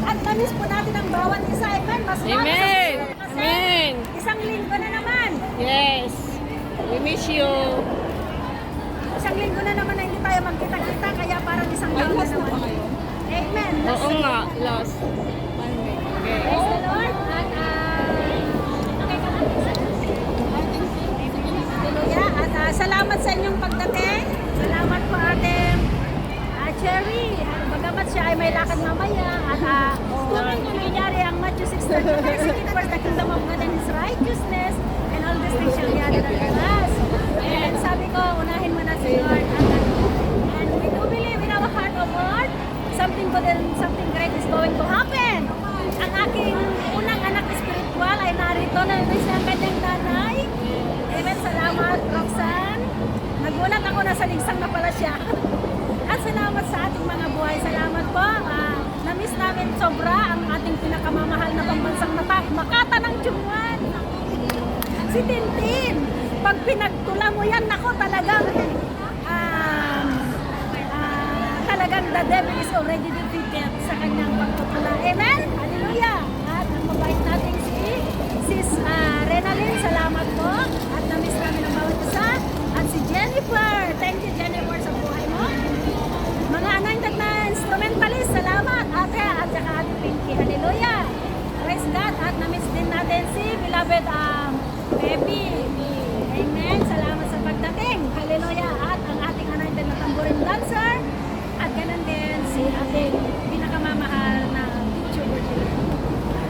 At tamis po natin ang bawat isa. Amen. Mas Amen. kasi Amen. isang linggo na naman. Yes. We miss you. Isang linggo na naman na hindi tayo magkita-kita. Kaya parang isang taon na naman. Amen. Oo nga, lost. Praise the Lord. At okay ka lang. Hallelujah. At salamat sa inyong pagdating. Salamat po ating Cherry. Bagamat siya ay may lakad mamaya. At tuloy-tuloy ang Matthew 6:33. Seek first the kingdom of God and His righteousness, and all these things shall be added unto us. And sabi ko, unahin mo na si Lord. And we do believe in our heart of Lord, something good and something great is going to happen. Ang aking unang anak spiritual ay narito na sa kanyang nanay. Amen. Salamat, Roxanne. Nagulat ako na sa ligsang na pala siya. At salamat sa ating mga buhay. Salamat po. Na-miss namin sobra ang ating pinakamamahal na pambansang Makata ng Chungwan. Si Tintin. Pag pinagtula mo yan, nako talagang talagang the devil is already defeated sa kanyang pagtutula. Amen? Hallelujah! At ang mabait natin Sis Renalyn, salamat po. At na-miss namin ang bawat isa. At si Jennifer, thank you Jennifer sa buhay mo. Mga anointed na instrumentalist, salamat ate at saka ate Pinky. Hallelujah! Praise God. At na-miss din natin si beloved Baby. Amen. Salamat sa pagdating. Hallelujah. At ang ating anointed na tambourine dancer. At ganun din si ating pinakamamahal na YouTuber.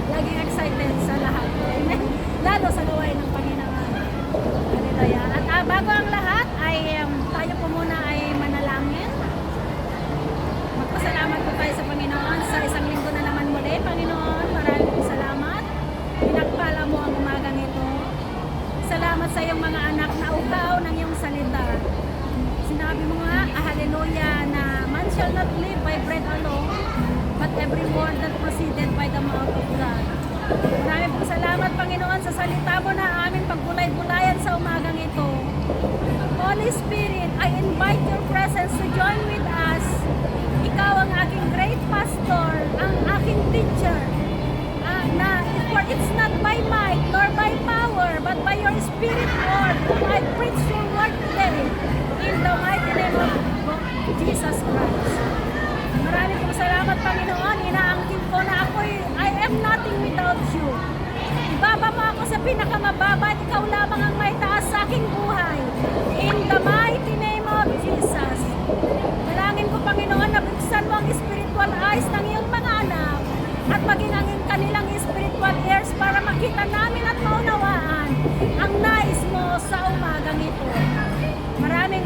Laging excited sa lahat. Amen. Lalo sa gawain ng Panginoon. Hallelujah. At bago ang lahat ay tayo po muna ay manalangin. Magpasalamat po tayo sa Panginoon sa isang linggo na naman muli. Panginoon, maraming salamat. Pinagpala mo ang umagang ito. Salamat sa iyong mga anak na ugaw ng iyong salita. Sinabi mo nga, hallelujah, na man shall not live by bread alone, but every word that proceeded by the mouth of God. Maraming po salamat, Panginoon, sa salita mo na aming pagbulay-bulayan sa umagang ito. Holy Spirit, I invite your presence to join with us. Ikaw ang aking great pastor, ang aking teacher, for it's not by might nor by power, but by your Spirit, Lord, I preach your word today in the mighty name of Jesus Christ. Maraming po salamat, Panginoon. Inaangkin ko na I am nothing without you. Ibaba mo ako sa pinakamababa at ikaw lamang ang may taas sa aking buhay. In the mighty name of Jesus. Dalangin ko, Panginoon, na buksan mo ang spiritual eyes ng iyong mga anak at maging ang kanilang spiritual ears para makita namin at maunawaan ang nais mo sa umagang ito.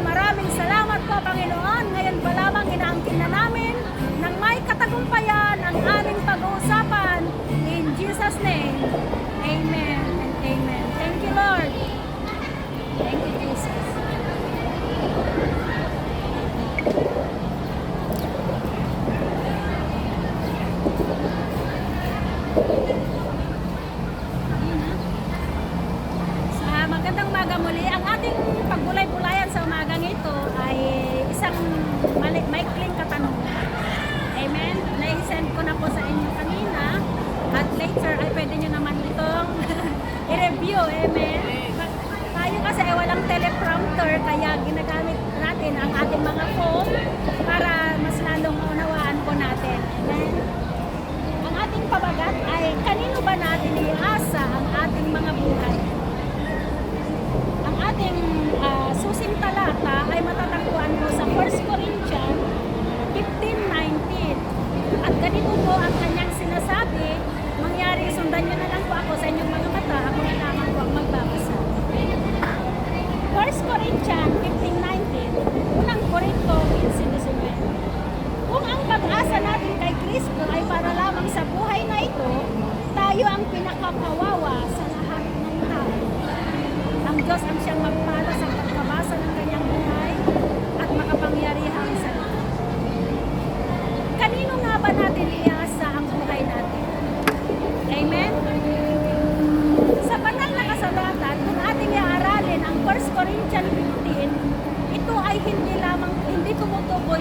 Maraming salamat po, Panginoon. Ngayon pa lamang inaangkin na namin ng may katagumpayan ang aming pag-uusapan. In Jesus' name, amen and amen. Thank you, Lord. Thank you, Jesus. Magandang umaga muli. Ang ating pagbulay-bulayan sa umagang ito ay isang maikling katanungan. Amen? Na-send ko na po sa inyo kanina at later ay pwede nyo naman itong i-review. Amen? Tayo kasi ay walang teleprompter kaya ginagamit natin ang ating mga phone para mas lalong maunawaan po natin. Amen? Ang ating pabagat ay kanino ba natin iasa ang ating mga buhay? Ating susing talata ay matatagpuan po sa 1 Corinthians 15:19. At ganito po ang kanyang sinasabi, mangyari, sundan nyo na lang po ako sa inyong mga mata, ako na lamang po ang magbabasa. 1 Corinthians 15:19.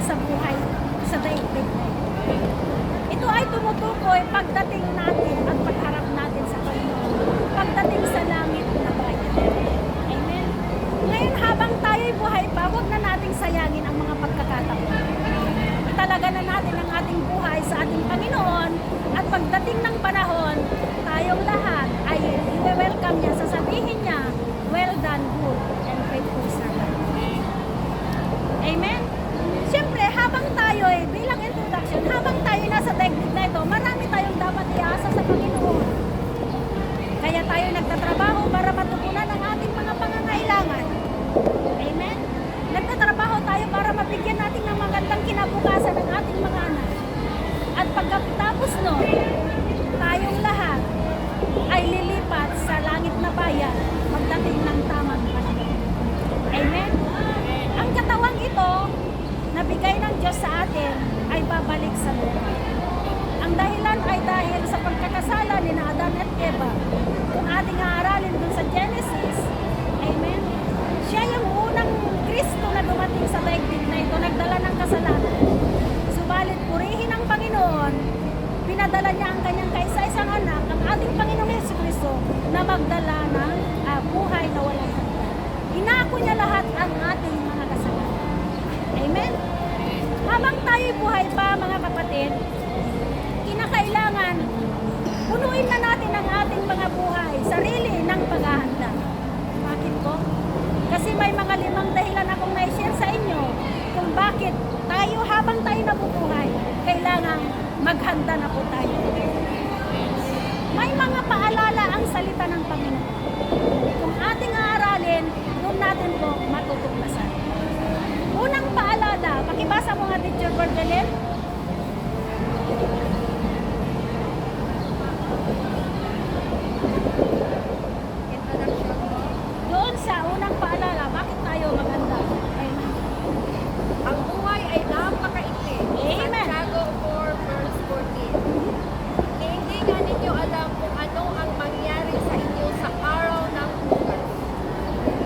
sa buhay sa daigdig na ito. Ito ay tumutukoy pagdating natin at pagharap natin sa Panginoon. Pagdating sa langit na bayan. Amen? Ngayon habang tayo'y buhay pa, huwag na nating sayangin ang mga pagkakataon. Talaga na natin ang ating buhay sa ating Panginoon at pagdating ng panahon, tayong lahat ay i-welcome niya, sasabihin niya, well done, good and faithful servant. Amen? Siyempre, habang tayo bilang introduction, habang tayo nasa daigdig na ito, marami tayong dapat iasa sa Panginoon. Kaya tayo nagtatrabaho para matugunan ang ating mga pangangailangan. Amen? Nagtatrabaho tayo para mabigyan natin ng magandang kinabukasan ng ating mga anak. At pagkatapos nun, tayong lahat ay lilipat sa langit na bayan pagdating ng tamang panahon. Amen? Ang katawang ito na bigay ng Diyos sa atin ay babalik sa lupa. Ang dahilan ay dahil sa pagkakasala ni Adan at Eva. Kung ating aaralin dun sa Genesis, amen, siya yung unang Kristo na dumating sa daigdig na ito, nagdala ng kasalanan. Subalit purihin ang Panginoon, pinadala niya ang kanyang kaisa-isang anak, ang ating Panginoong Jesucristo, na magdala ng buhay na walang hanggan. Inako niya lahat ang ating mga kasalanan. Amen? Habang tayo'y buhay pa, mga kapatid, kinakailangan punuin na natin ang ating mga buhay, sarili ng paghahanda. Bakit po? Kasi may mga 5 dahilan akong na-share sa inyo kung bakit tayo, habang tayo nabubuhay, kailangan maghanda na po tayo. May mga paalala ang salita ng Panginoon. Kung ating aaralin, doon natin po matutuklasan. Unang paalala, pakibasa mo nga Teacher Berdelin. Doon sa unang paalala, bakit tayo maghanda? Amen. Ang buhay ay napakaikli. Amen. Santiago 4 verse 14. Hindi nga ninyo alam kung ano ang mangyari sa inyo sa araw ng bukas.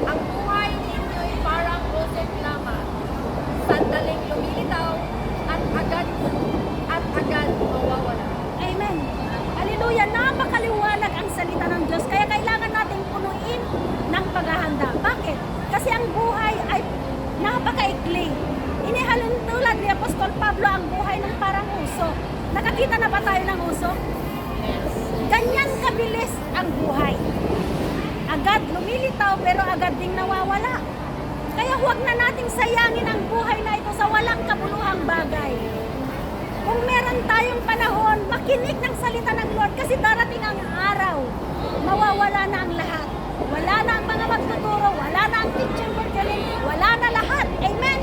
Ang buhay ninyo'y parang usok lamang. Sandaling lumilitaw at agad mawawala. Amen. Hallelujah. Napakaliwanag ang salita ng Diyos. Kaya kailangan natin punuin ng paghahanda. Bakit? Kasi ang buhay ay napakaikli. Inihalin tulad ni Apostol Pablo ang buhay ng parang usok. Nakakita na ba tayo ng usok? Ganyan kabilis ang buhay. Agad lumilitaw pero agad ding nawawala. Kaya huwag na nating sayangin ang buhay na ito sa walang kabuluhang bagay. Kung meron tayong panahon, makinig ng salita ng Lord kasi darating ang araw. Mawawala na ang lahat. Wala na ang mga magtuturo, wala na ang teacher Berdelin, wala na lahat. Amen?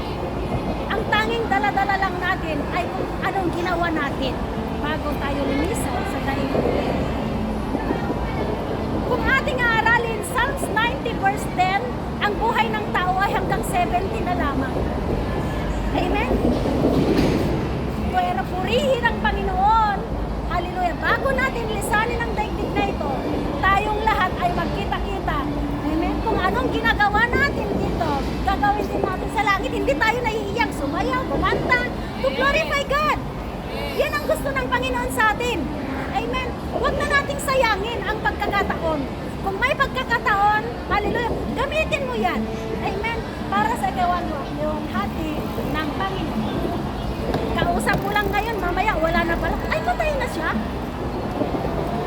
Ang tanging dala-dala lang natin ay kung anong ginawa natin bago tayo lumisan sa daigdig. Kung ating aaralin, Psalms 90 verse 10, ang buhay ng tao ay hanggang 70 na lamang. Amen? Pero purihin ang Panginoon. Hallelujah. Bago natin lisanin ang daigdig na ito, tayong lahat ay magkita-kita. Amen? Kung anong ginagawa natin dito, gagawin din natin sa langit. Hindi tayo nahihiyang sumayaw, kumanta, to glorify God. Yan ang gusto ng Panginoon sa atin. Amen? Huwag na nating sayangin ang pagkakataon. Kung may pagkakataon, hallelujah, gamitin mo yan. Amen? Para sa gawan mo yung hati ng Panginoon. Kausap mo lang ngayon, mamaya wala na pala. Ay, patay na siya.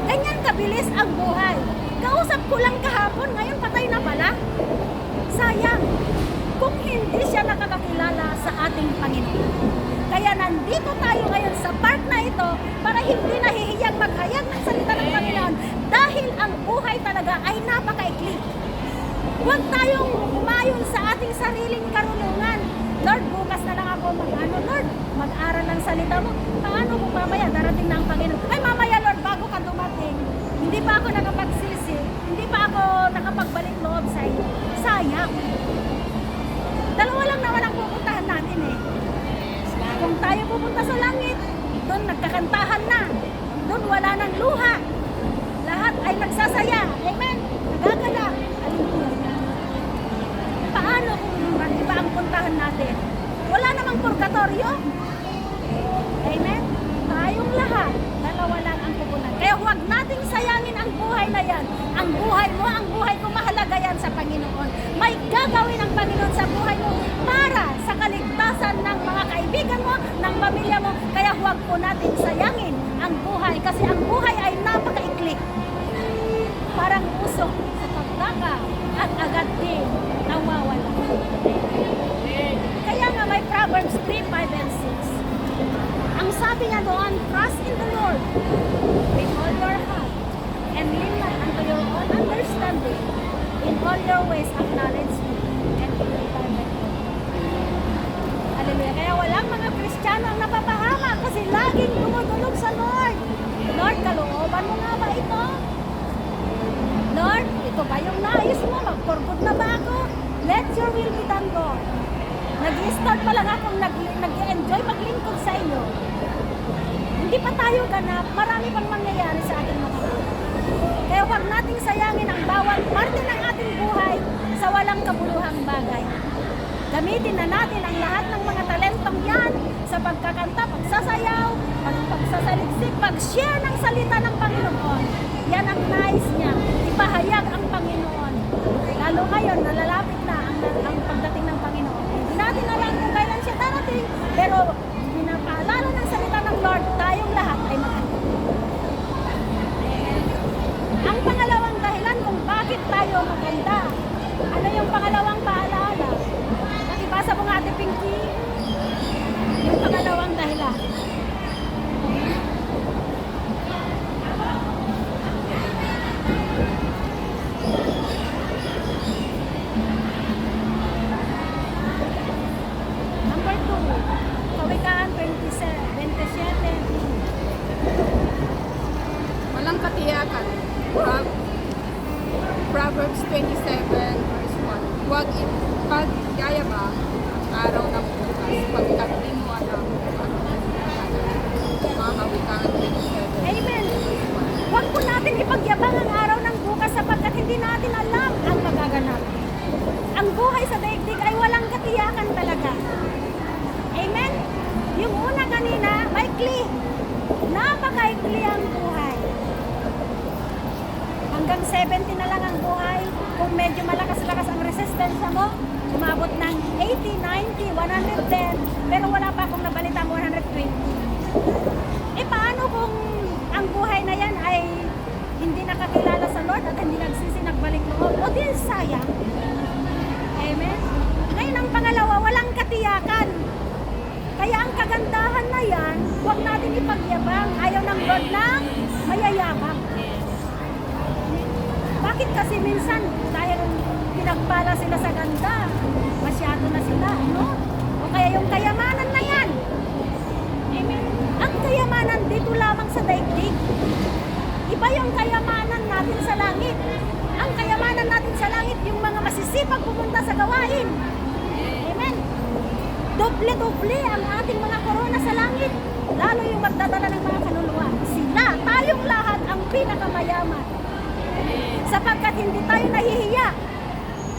Ganyan kabilis ang buhay. Kausap ko lang kahapon, ngayon patay na pala. Sayang. Kung hindi siya nakakakilala sa ating Panginoon. Kaya nandito tayo ngayon sa part na ito para hindi nahihiyang maghayag ng salita ng Panginoon dahil ang buhay talaga ay napakaikli. Huwag tayong umayon sa ating sariling karunungan. Lord, bukas na lang ako Lord, mag-aral ng salita mo. Paano kung mamaya darating na ang Panginoon? Ay, mamaya Lord, bago ka dumating, hindi pa ako nakapagsisi, hindi pa ako nakapagbalik loob sa iyo. Sayang. Dalawa lang naman ang pupuntahan natin eh. Kung tayo pupunta sa langit, doon nagkakantahan na. Doon wala nang luha. Lahat ay nagsasaya. Amen? Nagagala. Hallelujah. Paano kung iba ang puntahan natin? Wala namang purgatorio. teritoryo. Amen? Tayong lahat, dalawa lang ang pupunan. Kaya huwag nating sayangin ang buhay na yan. Ang buhay mo, ang buhay ko, mahalaga yan sa Panginoon. May gagawin ang Panginoon sa buhay mo para sa kaligtasan ng mga kaibigan mo, ng pamilya mo. Kaya huwag po nating sayangin ang buhay kasi ang buhay ay napakaikli. Parang usok sa pagdaka at agad din nawawala. Kaya nga may Proverbs 3, 5, and 6. Ang sabi niya doon, trust in the Lord with all your heart and lean not unto your own understanding. In all your ways acknowledge Him and He will direct you. Hallelujah. Kaya walang mga Kristiyano ang napapahama kasi laging dumudulog sa Lord. Lord, kalooban mo nga ba ito? Lord, ito ba yung nais mo? Mag-for-good na ba ako? Let your will be done, Lord. Nag-start pa lang akong nag-enjoy maglingkod sa inyo. Hindi pa tayo ganap, marami pang mangyayari sa ating mga buhay. Kaya huwag nating sayangin ang bawat parte ng ating buhay sa walang kabuluhang bagay. Gamitin na natin ang lahat ng mga talentong yan sa pagkakanta, pagsasayaw, pagsasaliksik, pag-share ng salita ng Panginoon. Yan ang nais niya, ipahayag ang Panginoon. Lalo ngayon, nalalapit na ang pagdating ng Panginoon. Hindi natin alam kung kailan siya darating, pero pinapaalala ng salita ng Lord, tayong lahat ay maganda. Ang pangalawang dahilan kung bakit tayo maganda, ano yung pangalawang paalala? Nakibasa mo nga Ate Pinky, yung pangalawang dahilan. Number 2, Kawikaan 27. Walang katiyakan. Proverbs 27 verse 1. Huwag ipagyayabang araw ng bukas pagkat di mo alam kung ano ang magagawa. Mga Kawikaan 27. Amen. Huwag po natin ipagyabang ang araw ng bukas sapagkat hindi natin alam ang magaganap. Ang buhay sa daigdig ay walang katiyakan talaga. Amen? Yung una kanina, maikli. Napakaikli ang buhay. Hanggang 70 na lang ang buhay. Kung medyo malakas-lakas ang resistensya mo, umabot ng 80, 90, 110. Pero wala pa akong nabalita ang 120. Eh paano kung ang buhay na yan ay hindi nakakilala sa Lord at hindi nagsisi, nagbalik loob? O di sayang. Amen? Ngayon ang pangalawa, walang katiyakan. Kaya ang kagandahan na yan, huwag natin ipagyabang. Ayaw ng Lord na mayayabang. Bakit kasi minsan, dahil pinagpala sila sa ganda, masyado na sila, no? O kaya yung kayamanan na yan. Amen? Ang kayamanan dito lamang sa daigdig. Iba yung kayamanan natin sa langit. Ang kayamanan natin sa langit, yung mga masisipag pumunta sa gawain. Amen? Doble-doble ang ating mga korona sa langit. Lalo yung magdadala ng mga kaluluwa. Sila, tayong lahat ang pinakamayaman. Sapagkat hindi tayo nahihiya.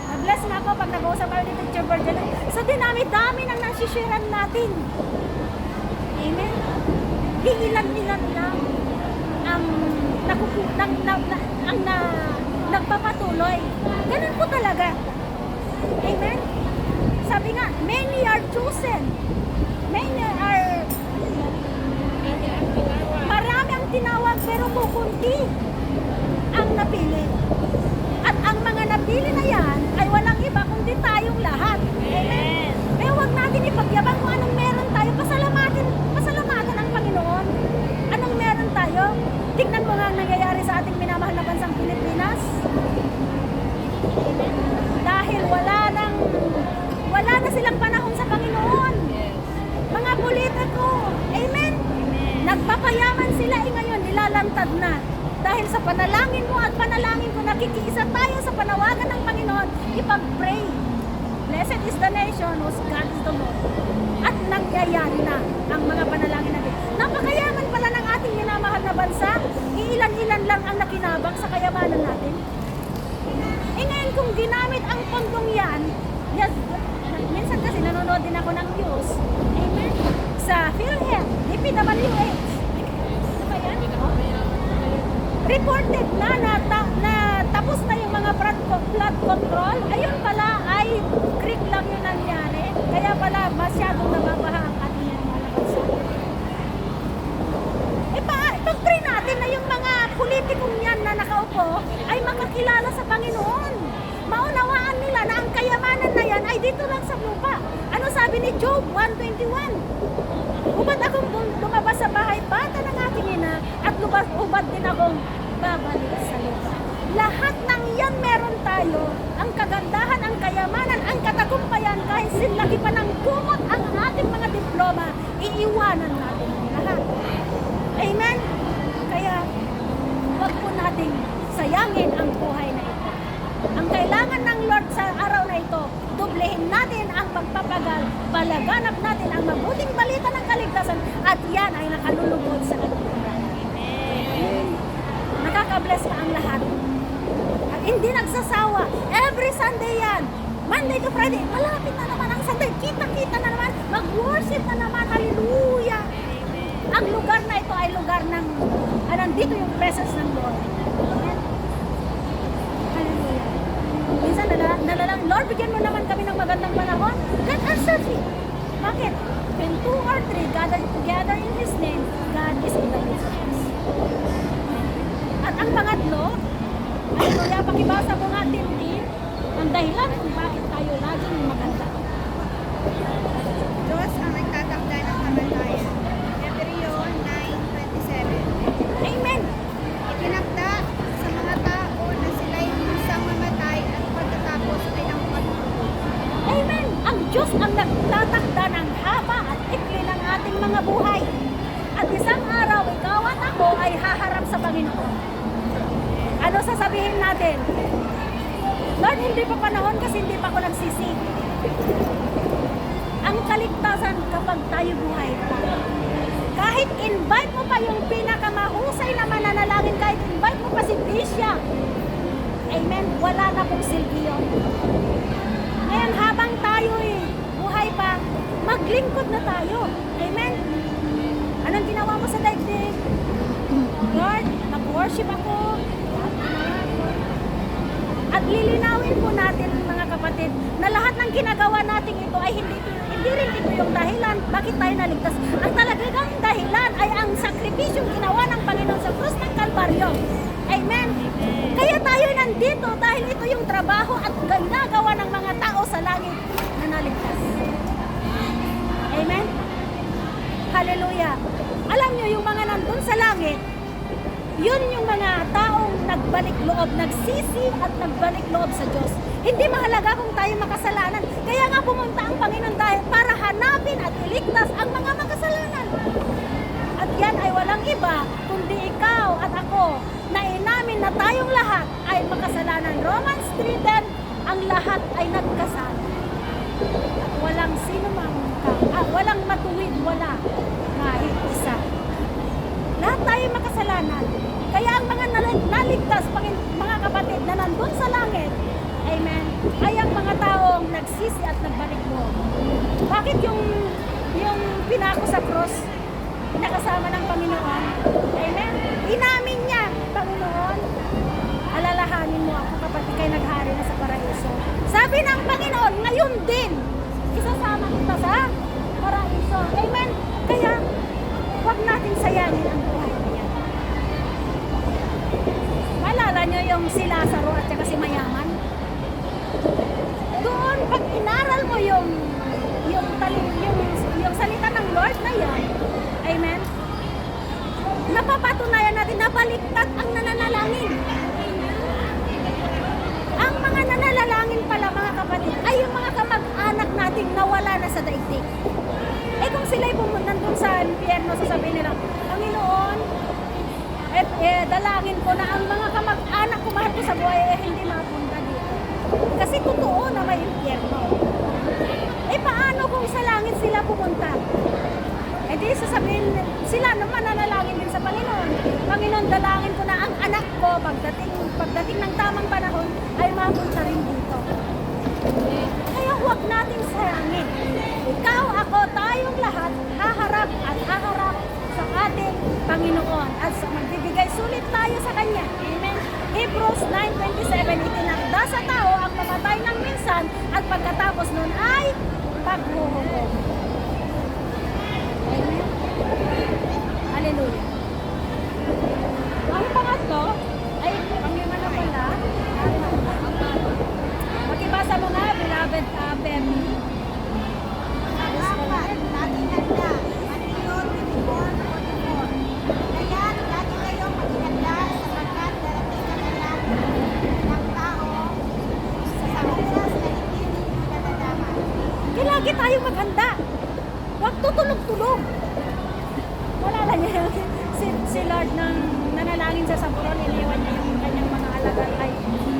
Na-bless na ako pag nag-uusap tayo ni Teacher Virgil. Sa dinami-dami ng nasishiran natin. Amen? Iilan-ilan lang ang nagpapatuloy. Ganun po talaga. Amen? Sabi nga, many are chosen. Marami ang tinawag pero kukunti ang napili. At ang mga napili na yan ay walang iba kundi tayong lahat. Amen? Kaya huwag natin ipagyabang kung anong meron tayo. Pasalamatan ang Panginoon. Anong meron tayo? Tingnan mo nga ang nangyayari sa ating minamahal na bansang Pilipinas. Amen? Dahil wala na silang panahon sa Panginoon. Mga politiko, amen? Nagpapayaman sila ngayon, nilalantad na. Dahil sa panalangin mo at panalangin ko, nakikiisa tayo sa panawagan ng Panginoon, ipag-pray. Blessed is the nation whose God is the Lord. At nangyayari na ang mga panalangin natin. Napakayaman pala ng ating minamahal na bansa, iilan-ilan lang ang nakinabang sa kayamanan natin. Ngayon kung ginamit ang pondong yan, yes, minsan kasi nanonood din ako ng news. Amen? reported na tapos na yung mga flood control. Ayun pala ay creek lang yung nangyari. Kaya pala masyadong nababaha ang ating mga bansa. Pag-pray natin na yung mga politikong yan na nakaupo ay makakilala sa Panginoon. Maunawaan nila na ang kayamanan na yan ay dito lang sa lupa. Ano sabi ni Job 1:21? Ubad akong lumabas sa bahay bata ng aking ina at ubad din akong babalik sa lupa. Lahat ng yan meron tayo. Ang kagandahan, ang kayamanan, ang katagumpayan, kahit sinlaki pa ng kumot ang ating mga diploma, iiwanan natin ang lahat. Amen? Kaya, huwag po nating sayangin ang buhay na ito. Ang kailangan ng Lord sa araw na ito, dublehin natin ang pagpapagal, palaganap natin ang mabuting balita ng kaligtasan, at yan ay nakalulugod sa kanyang pangalan. Amen. Nakaka-bless pa ang lahat. At hindi nagsasawa. Every Sunday yan. Monday to Friday. Malapit na naman ang Sunday. Kita-kita na naman. Mag-worship na naman. Hallelujah. Ang lugar na ito ay lugar ng nandito yung presence ng Lord. Amen. Hallelujah. Minsan nalalang, Lord, bigyan mo naman kami ng magandang panahon. God answers me. Bakit? When 2 or 3 gathered together in His name, God is in the midst of us. At ang pangatlo, hallelujah, pakibasa mo nga Tim, ang dahilan kung bakit tayo laging maganda. Diyos ang nagtatakda ng kamatayan. Hebreo 9:27. Amen. Itinakda sa mga tao na sila'y kusang mamatay at pagkatapos ay ang pagtulog. Amen. Ang Diyos ang nagtatakda ng haba at ikli ng ating mga buhay. At isang araw, ikaw at ako ay haharap sa Panginoon. Ano sasabihin natin? Lord, hindi pa panahon kasi hindi pa ako nagsisi. Ang kaligtasan kapag tayo buhay pa. Kahit invite mo pa yung pinakamahusay na mananalangin, kahit invite mo pa si Bisha, amen, wala na pong silbi yun. Ngayon, habang tayo'y buhay pa, maglingkod na tayo. Amen. Anong ginawa mo sa daigdig? Lord, nag-worship ako. At lilinawin po natin, mga kapatid, na lahat ng ginagawa natin ito ay hindi rin ito yung dahilan bakit tayo naligtas. Ang talagang dahilan ay ang sakripisyong ginawa ng Panginoon sa krus ng Kalbaryo. Amen. Kaya tayo nandito dahil ito yung trabaho at ginagawa ng mga tao sa langit na naligtas. Amen. Hallelujah. Alam nyo, yung mga nandun sa langit, yun yung mga taong nagbalik loob, nagsisi at nagbalik loob sa Diyos. Hindi mahalaga kung tayo makasalanan. Kaya nga pumunta ang Panginoon dahil para hanapin at iligtas ang mga makasalanan. At yan ay walang iba kundi ikaw at ako na inamin na tayong lahat ay makasalanan. Romans 3:10, ang lahat ay nagkasala. At walang sino mang walang matuwid, wala kahit isa. Lahat tayo makasalanan. Kaya ang mga naligtas, mga kapatid, na nandun sa langit, amen, ay ang mga taong nagsisi at nagbalik mo. Bakit yung pinako sa cross, nakasama ng Panginoon? Amen. Inamin niya, Panginoon, alalahanin mo ako kapatid kay naghari na sa paraiso. Sabi ng Panginoon, ngayon din, isasama kita sa paraiso. Amen. Kaya, huwag natin sayangin ang buhay na yan. Maalala nyo yung si Lazaro at saka si Mayaman? Doon, pag inaral mo yung salita ng Lord na yan, amen, napapatunayan natin na baliktad ang nananalangin. Ang mga nananalangin pala, mga kapatid, ay yung mga kamag-anak nating nawala na sa daigdig. Eh kung sila'y pumunta doon sa impyerno, sasabihin nila, Panginoon, dalangin ko na ang mga kamag-anak ko mahal ko sa buhay hindi mapunta dito. Kasi totoo na may impyerno. Eh paano kung sa langit sila pumunta? Eh di sasabihin, sila naman nanalangin din sa Panginoon. Panginoon, dalangin ko na ang anak ko pagdating ng tamang panahon ay mapunta rin dito. Kaya huwag nating sayangin. Ikaw, ako, tayong lahat haharap at haharap sa ating Panginoon at magbibigay sulit tayo sa Kanya. Amen. Hebrews 9:27, itinakda sa tao ang mamatay ng minsan at pagkatapos nun ay paghuhukom. Amen. Hallelujah. Ang pangatlo, ay panglima na pala. Makibasa mo nga, beloved Bemi. Dapat laging handa. Mateo 24:44. Kaya lagi kayong maghanda sapagkat darating ang anak ng tao sa oras na hindi ninyo nalalaman. Kaya lagi tayong maghanda. Huwag tutulog-tulog. Wala niya si Lord nang nanalangin sa Saburon, iniwan niya yung kanyang mga alagad ay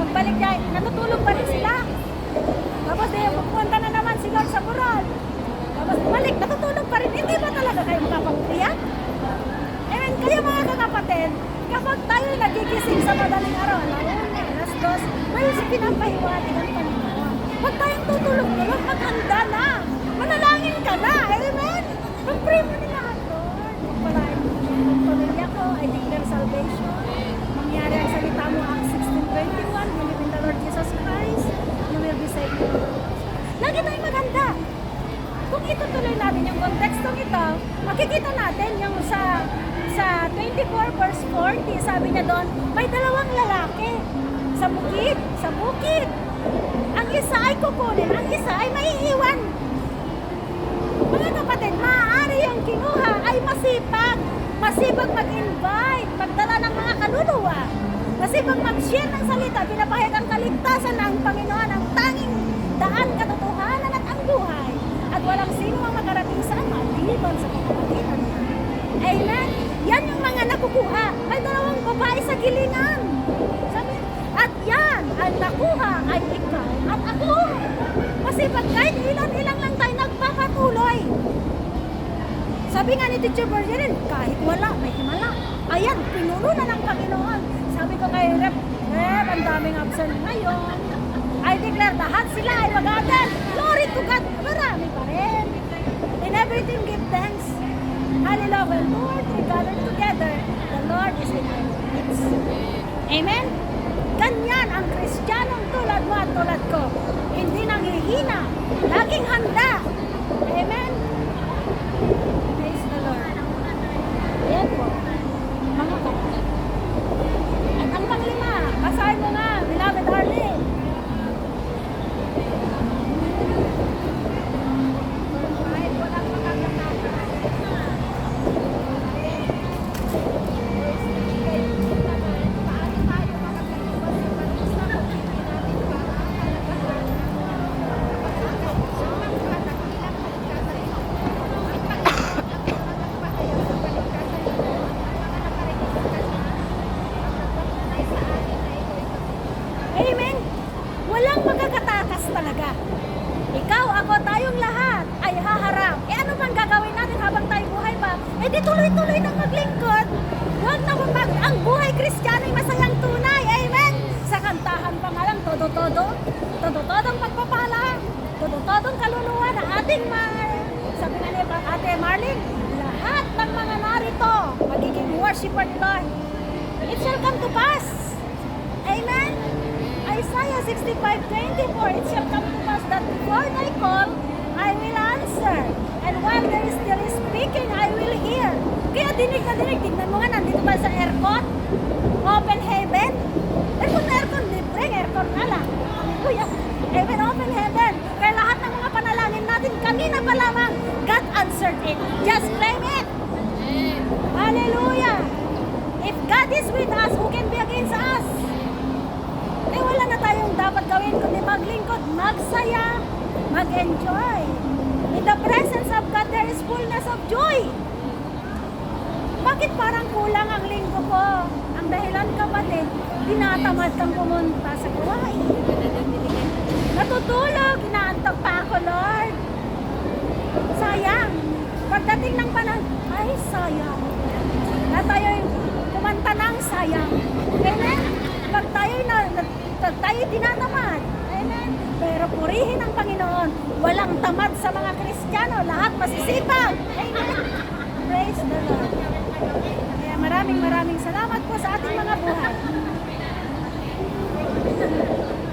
pagbalik niya, natutulog pa rin sila. Tapos pupunta na naman si Lord sa Saburon. Tapos balik, natutulog pa rin. Hindi ba talaga kayo makapagpiyak? Amen. Kayo mga kakapatid, kapag tayo nagigising sa madaling araw, alas 2, may pinapahiwatig ang Panginoon. Huwag tayong tutulog-tulog, maghanda na. Manalangin ka na. Amen. Mag-pray mo nila, Lord. Pagpalain mo ang pamilya ko, I declare salvation. Mangyari ang salita mo, Acts 16:21, believe in the Lord Jesus Christ, you will be saved. Lagi tayong maghanda. Kung itutuloy natin yung kontekstong ito, makikita natin yung sa 24 verse 40, sabi niya doon, may dalawang lalaki sa bukid. Ang isa ay kukunin, ang isa ay maiiwan. Mga kapatid, maaari yung kinuha ay masipag mag-invite, magdala ng mga kaluluwa, masipag mag-share ng salita, pinapahayag ang kaligtasan ng Panginoon, ang tanging daan, katotohanan at ang buhay. At walang sino ang makarating sa Ama, maliban sa pamamagitan niya. Amen? Yan yung mga nakukuha. May dalawang babae sa gilingan. Sabi, at yan, ang nakuha ay ikaw at ako. Masipag kahit ilan-ilang lang tayo nagpapatuloy. Sabi nga ni Teacher Bergerin, kahit wala, may himala. Ayan, pinuno na ng Panginoon. Sabi ko kay Rep, ang daming absent ngayon. I declare lahat sila ay mag-attend. Glory to God. Marami pa rin. In everything, give thanks. Hallelujah. Lord, we gather together. The Lord is in our midst. Amen? Ganyan ang Kristiyanong tulad mo at tulad ko. Hindi nanghihina. Laging handa. Amen? Praise the Lord. Ayan po. Mga kapatid. At ang panglima, basahin mo nga, beloved Arlene. Kahit walang makakasama. Paano tayo makakaliwas sa parusa kung hindi natin pahahalagahan Amen? Walang magkakatakas talaga. Ikaw, ako, tayong lahat ay haharap. Ano bang gagawin natin habang tayo buhay pa? Di tuloy-tuloy nang maglingkod. Huwag na ang buhay Kristiyano ay masayang tunay. Amen? Sa kantahan pa nga lang, todo-todo. Todo-todong pagpapala. Todo-todong kaluluwa na ating sabi nga ni Ate Marlene, lahat ng mga narito, magiging worshiper ni Lord. It shall come to pass. Amen? Isaiah 65:24, it shall come to pass that before I call, I will answer. And while there is still speaking, I will hear. Kaya dinig na dinig. Tignan mo nga, nandito ba sa aircon? Open heaven? Kung aircon, libreng aircon na lang. Hallelujah. Amen, open heaven. Kaya lahat ng mga panalangin natin, kanina pa lamang, God answered it. Just claim it. Hallelujah. If God is with us, who can be against us? Wala na tayong dapat gawin kundi maglingkod, magsaya, mag-enjoy. In the presence of God, there is fullness of joy. Bakit parang kulang ang linggo ko? Ang dahilan, kapatid, tinatamad kang pumunta sa gawain. Natutulog, inaantok pa ako, Lord. Sayang. Pagdating ng panahon, ay sayang. Na tayo'y kumanta ng sayang. Amen? Pag tayo'y tinatamad. Amen? Pero purihin ang Panginoon. Walang tamad sa mga Kristiyano. Lahat masisipag. Amen? Praise the Lord. maraming salamat po sa ating mga buhay.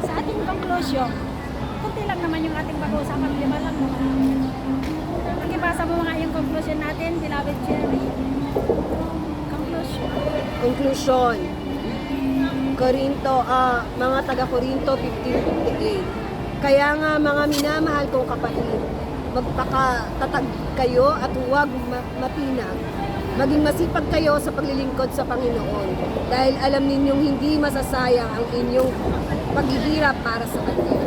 Sa ating conclusion, kunti lang naman yung ating pag-uusapan, 5 lang naman. Pakibasa mo mga yung conclusion natin, beloved Jerry. Conclusion. Conclusion. Mga taga-Korinto 15:58. Kaya nga mga minamahal kong kapatid, magpakatatag kayo at huwag mapinag. Maging masipag kayo sa paglilingkod sa Panginoon dahil alam ninyong hindi masasayang ang inyong paghihirap para sa Kanya.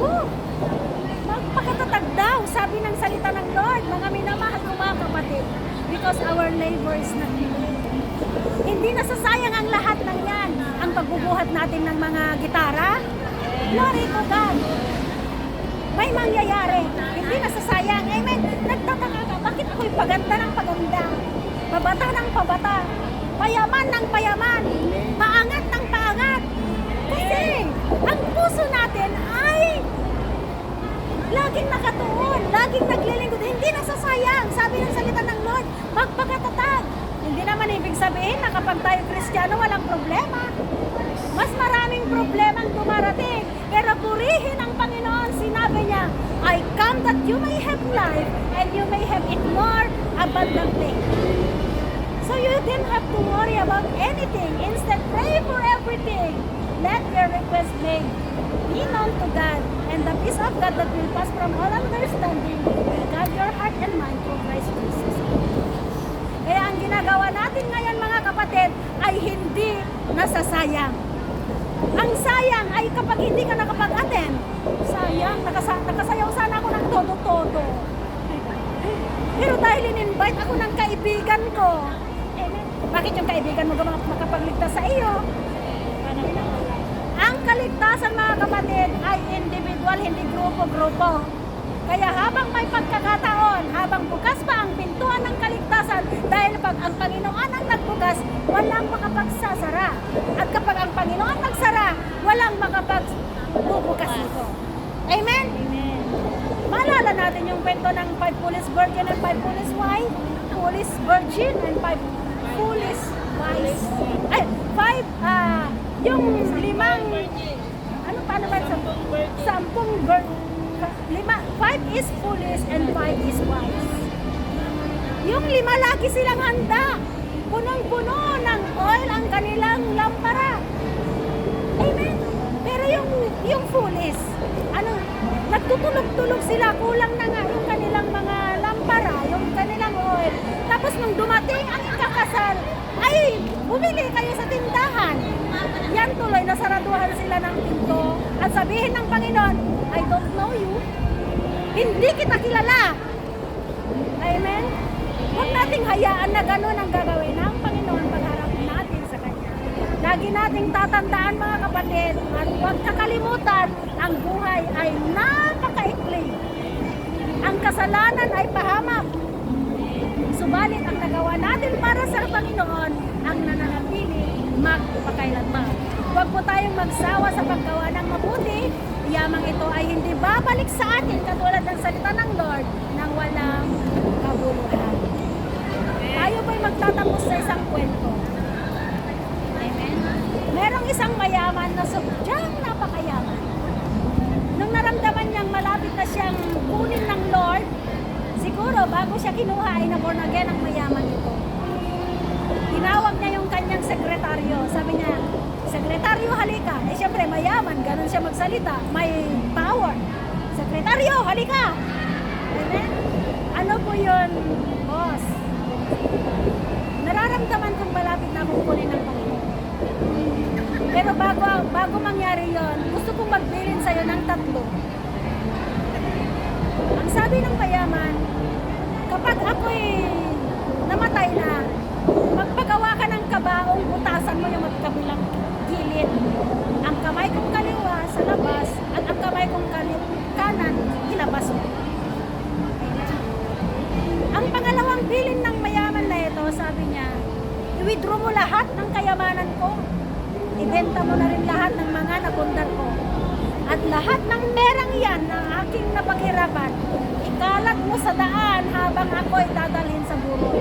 Magpakatatag daw, sabi ng salita ng Lord, mga minamahal kong mga kapatid, because our labor is not in vain. Hindi nasasayang ang lahat ng yan. Ang pagbubuhat natin ng mga gitara, glory to God. May mangyayari. Hindi nasasayang. Amen. Nagtataka ka, bakit ako'y paganda ng paganda? Pabata ng pabata. Payaman ng payaman. Paangat ng paangat. Kasi, ang puso natin ay laging nakatuon, laging naglilingkod. Hindi nasasayang. Sabi ng salita ng Lord, magpakatatag. Hindi naman ibig sabihin na kapag tayo Kristiyano, walang problema. Mas maraming problemang dumarating. Pero purihin ang Panginoon, sinabi niya, I come that you may have life and you may have it more abundantly. So you didn't have to worry about anything. Instead, pray for everything. Let your request made be known to God. And the peace of God that will pass from all understanding will guard your heart and mind through Christ Jesus. Kaya ang ginagawa natin ngayon mga kapatid ay hindi nasasayang. Ang sayang ay kapag hindi ka nakapag-attend. Sayang, nakasayaw sana ako ng todo-todo. Pero dahil in-invite ako ng kaibigan ko, bakit yung kaibigan mo makapagligtas sa iyo? Ang kaligtasan mga kapatid ay individual, hindi grupo-grupo. Kaya habang may pagkakataon, habang bukas pa ang pintuan ng kaligtasan, dahil pag ang Panginoon ang nagbukas, walang makapagsasara. At kapag ang Panginoon nagsara, walang makapagbubukas nito. Amen? Amen. Maalala natin yung kwento ng 5 foolish virgin and 5 foolish wife, foolish virgin and 5 foolish wise. Ay, 5, yung 5, ano paano ba? 10 virgin. 5 is foolish and 5 is wise. Yung 5 lagi silang handa. Punong-puno ng oil ang kanilang lampara. Amen. Pero yung foolish, nagtutulog-tulog sila, kulang na nga yung kanilang mga lampara, yung kanilang oil. Tapos nung dumating ang ikakasal, ay bumili kayo sa tindahan. Yan tuloy, nasaraduhan sila ng pinto at sabihin ng Panginoon, I don't know you. Hindi kita kilala. Amen? Huwag nating hayaan na gano'n ang gagawin ng Panginoon pagharap natin sa Kanya. Lagi nating tatandaan mga kapatid at huwag kakalimutan, ang buhay ay napakaikli. Ang kasalanan ay pahamak. Subalit ang nagawa natin para sa Panginoon ang nananatili magpakailanman. Huwag po tayong magsawa sa paggawa ng mabuti. Yamang ito ay hindi babalik sa atin katulad ng salita ng Lord nang walang kabuluhan. Tayo po'y magtatapos sa isang kwento. Amen? Merong isang mayaman na sadyang napakayaman. Nung naramdaman niyang malapit na siyang kunin ng Lord, siguro bago siya kinuha ay na-born again ang mayaman ito. Tinawag niya yung kanyang sekretaryo. Sabi niya, sekretaryo, halika. Eh syempre, mayaman, ganun siya magsalita. May power. Sekretaryo, halika. Amen? Ano po yun, boss? Nararamdaman kong malapit na akong kunin ng Panginoon. Pero bago mangyari yon, gusto kong magbilin sa'yo ng 3. Ang sabi ng mayaman, kapag ako'y namatay na, magpagawa ka ng kabaong, butasan mo yung magkabilang gilid. Ang kamay kong kaliwa sa labas at ang kamay kong kanan ilabas mo. Ang pangalawang bilin ng mayaman na ito, sabi niya, i-withdraw mo lahat ng kayamanan ko. Ibenta mo na rin lahat ng mga napundar ko. At lahat ng perang yan na aking napaghirapan, ikalat mo sa daan habang ako'y dadalhin sa burol.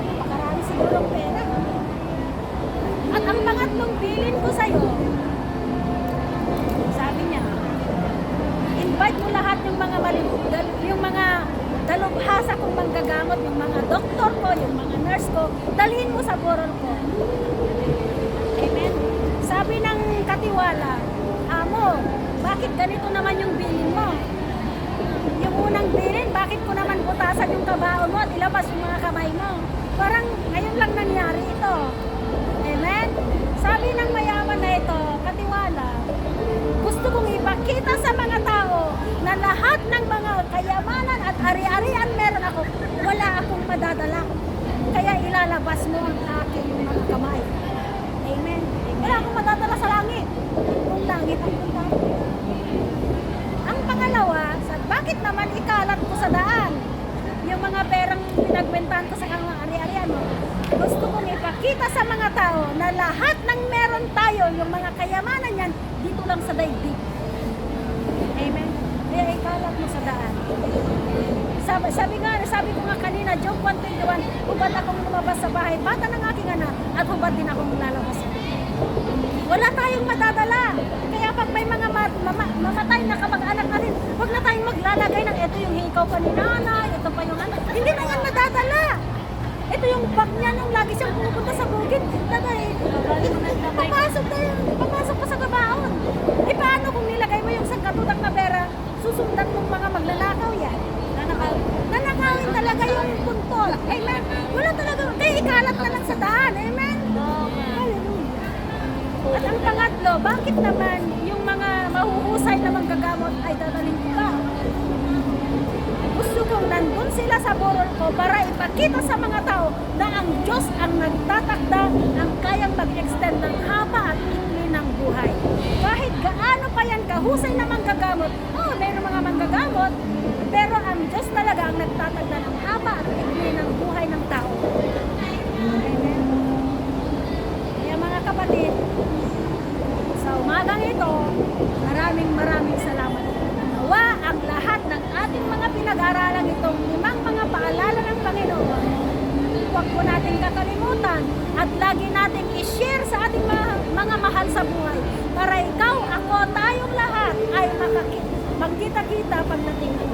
Napakarami siguro pera. gamot, yung mga doktor ko, yung mga nurse ko, dalhin mo sa burol ko. Amen. Sabi ng katiwala, Amo, bakit ganito naman yung bilin mo? Yung unang bilin, bakit ko naman butasan yung kabaon mo at ilabas yung mga kamay mo? Parang ngayon lang nangyari ito. Amen? Sabi ng mayaman na ito, katiwala, gusto kong ipakita sa mga tao na lahat ng mga kayamanan at ari-arian meron ako, wala akong madadala. Kaya ilalabas mo ang aking mga kamay. Amen? Wala akong madadala sa langit. Kung langit ang punta. Ang pangalawa, bakit naman ikalat ko sa daan? Yung mga perang pinagbentahan ko sa mga ari-arian mo. Gusto kong ipakita sa mga tao na lahat ng meron tayo, yung mga kayamanan yan, dito lang sa daigdig. Amen? Kaya ikalat mo sa daan. Sabi ko nga kanina, Job 1:21, hubad akong lumabas sa bahay, bata ng aking anak, at hubad din akong lalabas. Wala tayong madadala. Kaya pag may mga mamatay na kamag-anak na rin, huwag na tayong maglalagay ng ito yung hikaw pa ni nanay, ito pa yung ano. Hindi na yan madadala. Ito yung bag niya nung lagi siyang pumupunta sa bukid. Papasok pa sa gabaon. E paano kung nilagay mo yung sangkatutak na pera, susundan mong mga maglalakaw yan? Nanakawin talaga yung puntol. Amen? Wala talaga. Kaya ikalat na lang sa daan. Amen? Hallelujah. At ang pangatlo, bakit naman yung mga mahuhusay na manggagamot ay dadalhin ko ba? Gusto kong nandun sila sa burol ko para ipakita sa mga tao na ang Diyos ang nagtatakda ang kayang mag-extend ng haba at ikli ng buhay. Kahit gaano pa yan kahusay na manggagamot, mayroong mga manggagamot, pero ang Diyos talaga ang nagtatagda ng haba at ikli ng buhay ng tao. Amen. Kaya mga kapatid, sa umagang ito, maraming salamat. Nawa ang lahat ng ating mga pinag-aralan itong 5 mga paalala ng Panginoon, huwag po natin kakalimutan at lagi nating i-share sa ating mga mahal sa buhay para ikaw, ako, tayong lahat ay magkita-kita pagdating ng